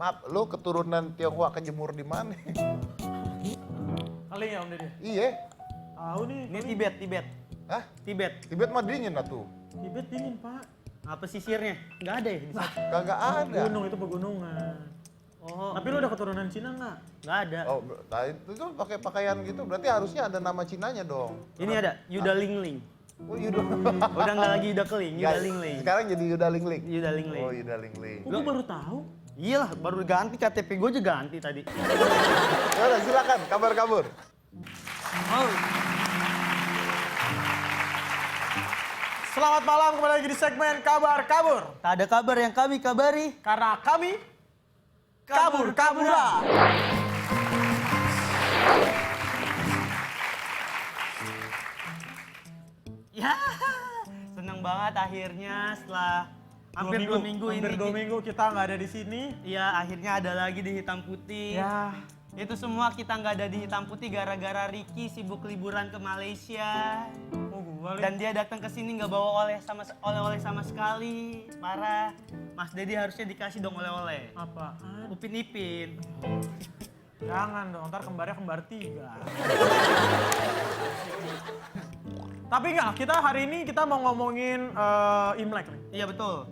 Maaf, lu keturunan Tionghoa kejemur di mana? Kali ya Om Dede? Iya. Tahu nih. Ini Tibet. Hah? Tibet. Tibet mah dingin lah tuh. Tibet dingin Pak. Apa pesisirnya? Nggak ada ya di sana? Kagak ada. Gunung itu pegunungan. Oh, Tapi lu ada keturunan Cina nggak? nggak ada. Oh, nah itu tuh pakai pakaian gitu, berarti harusnya ada nama Cinanya dong. Ini ada Yuda Lingling. Oh, Yuda. Udah nggak lagi Yuda Keling, Yuda Lingling. Sekarang jadi Yuda Lingling. Yuda Lingling. Oh, Yuda Lingling. Gue baru tahu. Iyalah, baru ganti KTP gue juga ganti tadi. Ya udah, silakan kabar-kabur. Oh, Selamat malam, kembali lagi di segmen Kabar Kabur. tak ada kabar yang kami kabari. Karena kami kabur-kaburan. Ya, seneng banget akhirnya setelah hampir 2 minggu ini. Hampir 2 minggu kita nggak ada di sini. Iya, akhirnya ada lagi di Hitam Putih. Ya, Itu semua kita nggak ada di Hitam Putih gara-gara Ricky sibuk liburan ke Malaysia. gua Dan dia datang ke sini nggak bawa oleh-oleh sama sekali. Parah. Mas Dedi harusnya dikasih dong oleh-oleh. apaan? Upin Ipin. Jangan dong, ntar kembarnya kembar 3. Tapi enggak, kita hari ini kita mau ngomongin Imlek nih. Iya betul.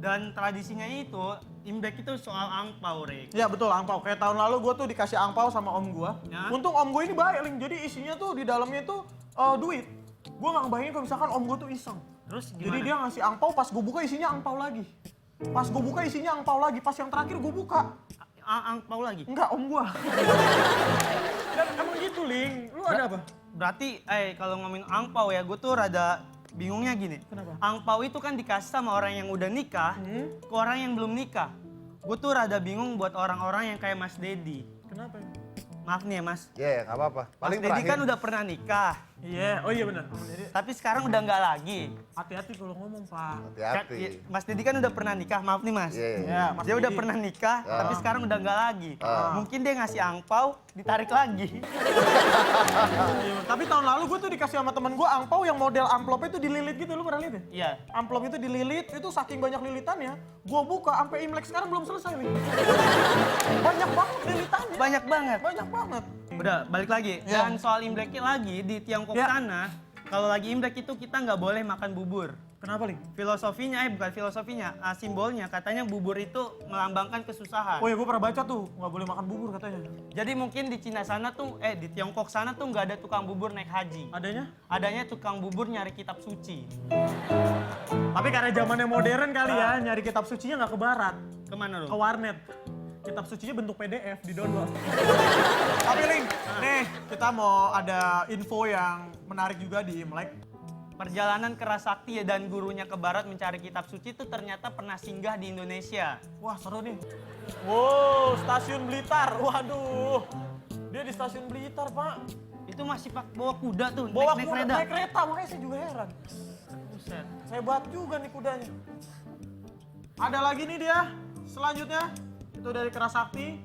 Dan tradisinya itu, Imlek itu soal angpau, Rick. Iya betul, angpau. Kayak tahun lalu gue tuh dikasih angpau sama om gue. Ya. Untung om gue ini baik, Ling. Jadi isinya tuh di dalamnya tuh duit. Gue nggak ngebayangin kalau misalkan om gue tuh iseng. Terus Jadi gimana? dia ngasih angpau, pas gue buka isinya angpau lagi. Pas gue buka isinya angpau lagi. Pas yang terakhir gue buka, Angpau lagi? enggak om gue. Dan emang gitu, Ling. Lu ada apa? Berarti, kalau ngomongin angpau ya, gue tuh rada bingungnya gini. Kenapa? Angpau itu kan dikasih sama orang yang udah nikah ke orang yang belum nikah. Gue tuh rada bingung buat orang-orang yang kayak Mas Dedi. Kenapa ya? Maaf nih ya Mas. Ya, nggak apa-apa. Mas Paling Dedi terakhir. kan udah pernah nikah, Iya, oh iya benar. Jadi tapi sekarang udah nggak lagi. hati-hati kalau ngomong, Pak. Hati-hati. Mas Dedi kan udah pernah nikah, maaf nih Mas. Iya. Ya, Mas Dia udah Didi. pernah nikah, tapi sekarang udah nggak lagi. Mungkin dia ngasih angpau, ditarik lagi. Iya, tapi tahun lalu gue tuh dikasih sama temen gue angpau yang model amplopnya tuh dililit gitu, lu pernah lihat ya? Iya. Amplop itu dililit, itu saking banyak lilitannya, gue buka sampai Imlek sekarang belum selesai nih. Banyak banget lilitannya. Banyak banget. Banyak banget. Udah, balik lagi. Ya. Dan soal Imleknya lagi, di Tiongkok Ya. sana, kalau lagi Imlek itu kita nggak boleh makan bubur. Kenapa, Ling? Filosofinya, bukan filosofinya, simbolnya katanya bubur itu melambangkan kesusahan. Oh ya, gue pernah baca tuh, nggak boleh makan bubur katanya. Jadi mungkin di Cina sana tuh, di Tiongkok sana tuh nggak ada tukang bubur naik haji. Adanya? Adanya tukang bubur nyari kitab suci. Tapi karena zamannya modern kali ya, nyari kitab sucinya nggak ke barat, Kemana ke lu? warnet. Kitab sucinya bentuk PDF, di-download. Tapi Ling, nih kita mau ada info yang menarik juga di Imlek. Perjalanan Kerasakti dan gurunya ke barat mencari kitab suci itu ternyata pernah singgah di Indonesia. Wah seru nih. Wow, stasiun Blitar. Waduh, dia di stasiun Blitar, Pak. Itu masih bawa kuda tuh, Bawa naik kuda, kereta. naik kereta, makanya saya juga heran. Buset. Hebat juga nih kudanya. Ada lagi nih dia, selanjutnya. Itu dari Kerasakti.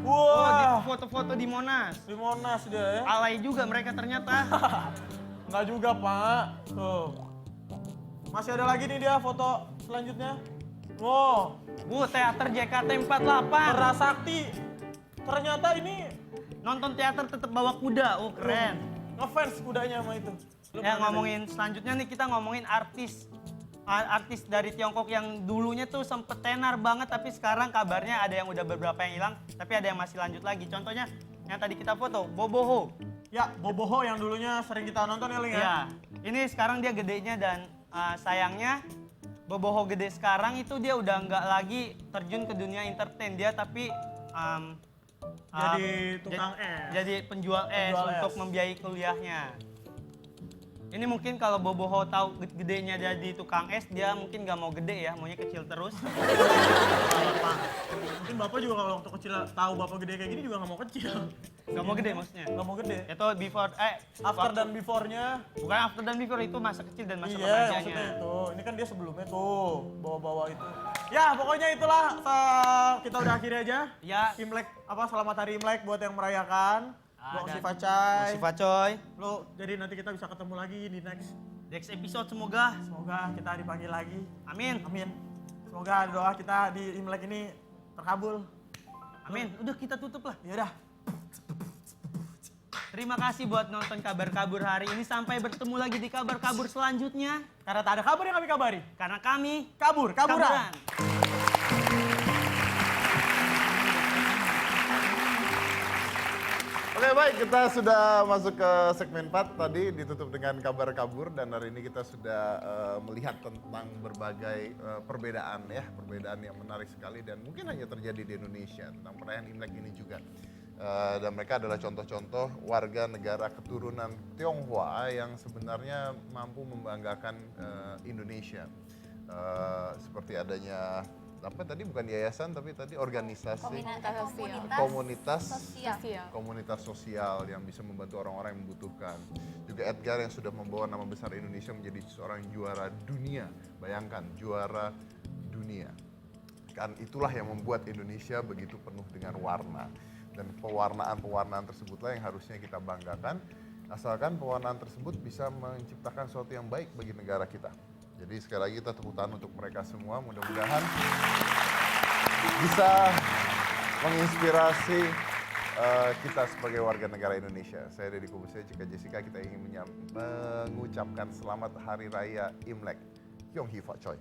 Oh, Wah, foto-foto di Monas. di Monas dia ya. Alay juga mereka ternyata. Enggak juga, Pak. Tuh. Masih ada lagi nih dia foto selanjutnya. Wow, Teater JKT 48. Kerasakti. Ternyata ini Nonton teater tetap bawa kuda. Oh, keren. ngefans kudanya sama itu. Lu Ya pernah ngomongin selanjutnya nih, kita ngomongin artis. Artis dari Tiongkok yang dulunya tuh sempet tenar banget, tapi sekarang kabarnya ada yang udah beberapa yang hilang, tapi ada yang masih lanjut lagi. Contohnya yang tadi kita foto, Boboho. Ya, Boboho yang dulunya sering kita nonton ya, Ling ya? Ya, ini sekarang dia gedenya dan sayangnya Boboho gede sekarang itu dia udah nggak lagi terjun ke dunia entertain dia, tapi Jadi tukang es. Jadi penjual es Penjual untuk es. membiayai kuliahnya. Ini mungkin kalau Boboho tahu gedenya jadi tukang es, dia mungkin nggak mau gede ya, maunya kecil terus. Bapak. Mungkin Bapak juga kalau waktu kecil tahu Bapak gede kayak gini juga nggak mau kecil. Nggak mau gede maksudnya. Nggak mau gede. Itu before, After dan before-nya. bukan after dan before, itu masa kecil dan masa Iya, remajanya. maksudnya itu. Ini kan dia sebelumnya tuh, bawa-bawa itu. Ya, pokoknya itulah. Kita udah akhiri aja. Ya. Imlek, selamat hari Imlek buat yang merayakan. Buat Dan si Facai. Siva Coy. Lo, jadi nanti kita bisa ketemu lagi di next. Next episode semoga. Semoga kita dipanggil lagi. Amin. Amin. Semoga doa kita di Imlek ini terkabul. Amin. Udah kita tutup lah. Ya udah. Terima kasih buat nonton Kabar Kabur hari ini. Sampai bertemu lagi di Kabar Kabur selanjutnya. Karena tak ada kabar yang kami kabari. Karena kami Kaburan. kaburan. Oke baik, kita sudah masuk ke segmen 4 tadi ditutup dengan kabar kabur dan hari ini kita sudah melihat tentang berbagai perbedaan ya, perbedaan yang menarik sekali dan mungkin hanya terjadi di Indonesia tentang perayaan Imlek ini juga. Dan mereka adalah contoh-contoh warga negara keturunan Tionghoa yang sebenarnya mampu membanggakan Indonesia. Seperti adanya apa tadi bukan yayasan tapi tadi organisasi komunitas sosial yang bisa membantu orang-orang yang membutuhkan. Juga Edgar yang sudah membawa nama besar Indonesia menjadi seorang juara dunia. Bayangkan juara dunia. Kan itulah yang membuat Indonesia begitu penuh dengan warna. Dan pewarnaan-pewarnaan tersebutlah yang harusnya kita banggakan. Asalkan pewarnaan tersebut bisa menciptakan sesuatu yang baik bagi negara kita. Jadi sekali lagi kita tepuk tangan untuk mereka semua. Mudah-mudahan bisa menginspirasi kita sebagai warga negara Indonesia. Saya Deddy Kobusya, Cika Jessica, kita ingin mengucapkan selamat Hari Raya Imlek. Yong Hi Fa Choi.